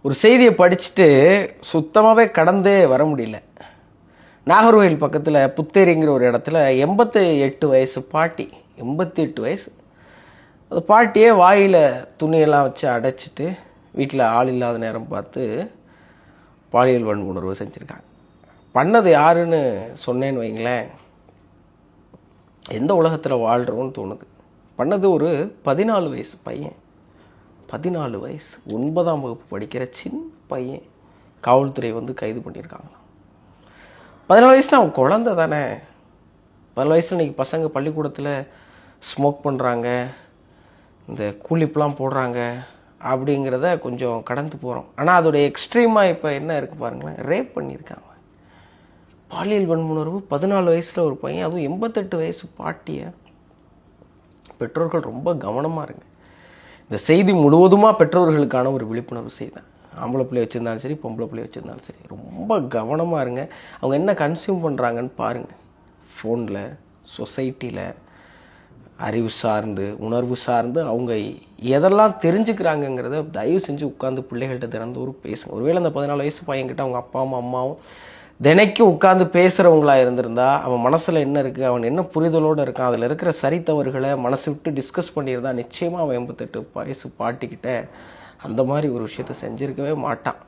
ஒரு செய்தியை படிச்சுட்டு சுத்தமாகவே கடந்தே வர முடியல. நாகர்கோவில் பக்கத்தில் புத்தேரிங்கிற ஒரு இடத்துல 88 வயசு பாட்டி, 88 வயசு, அந்த பாட்டியே வாயில் துணியெல்லாம் வச்சு அடைச்சிட்டு வீட்டில் ஆள் இல்லாத நேரம் பார்த்து பாலியல் வன்புணர்வு செஞ்சுருக்காங்க. பண்ணது யாருன்னு சொன்னேன்னு வைங்களேன், எந்த உலகத்தில் வாழ்கிறோன்னு தோணுது. பண்ணது ஒரு 14 வயசு பையன், 14 வயசு, 9ஆம் வகுப்பு படிக்கிற சின்ன பையன். காவல்துறை வந்து கைது பண்ணியிருக்காங்களாம். 14 வயசுனா அவன் குழந்தை தானே. 14 வயசில் இன்றைக்கி பசங்க பள்ளிக்கூடத்தில் ஸ்மோக் பண்ணுறாங்க, இந்த கூலிப்லாம் போடுறாங்க அப்படிங்கிறத கொஞ்சம் கடந்து போகிறோம். ஆனால் அதோடைய எக்ஸ்ட்ரீமாக இப்போ என்ன இருக்குது பாருங்களேன், ரேப் பண்ணியிருக்காங்க. பாலியல் வன்புணர்வு 14 வயசில் ஒரு பையன், அதுவும் 88 வயசு பாட்டியை. பெற்றோர்கள் ரொம்ப கவனமாக இருங்க. இந்த செய்தி முழுவதுமாக பெற்றோர்களுக்கான ஒரு விழிப்புணர்வு செய்தி. ஆம்பளை பிள்ளை வச்சுருந்தாலும் சரி, பொம்பளை பிள்ளை வச்சுருந்தாலும் சரி, ரொம்ப கவனமாக இருங்க. அவங்க என்ன கன்சியூம் பண்ணுறாங்கன்னு பாருங்கள். ஃபோனில், சொசைட்டியில், அறிவு சார்ந்து, உணர்வு சார்ந்து அவங்க எதெல்லாம் தெரிஞ்சுக்கிறாங்கங்கிறத தயவு செஞ்சு உட்காந்து பிள்ளைகள்கிட்ட தினந்தோறும் பேசுங்க. ஒருவேளை அந்த 14 வயசு பையன்கிட்ட அவங்க அப்பாவும் அம்மாவும் தினைக்கும் உட்காந்து பேசுகிறவங்களா இருந்திருந்தா அவன் மனசில் என்ன இருக்குது, அவன் என்ன புரிதலோடு இருக்கான், அதில் இருக்கிற சரி தவறுகளை மனசு விட்டு டிஸ்கஸ் பண்ணியிருந்தா நிச்சயமாக அவன் 88 வயசு பாட்டிக்கிட்ட அந்த மாதிரி ஒரு விஷயத்த செஞ்சுருக்கவே மாட்டான்.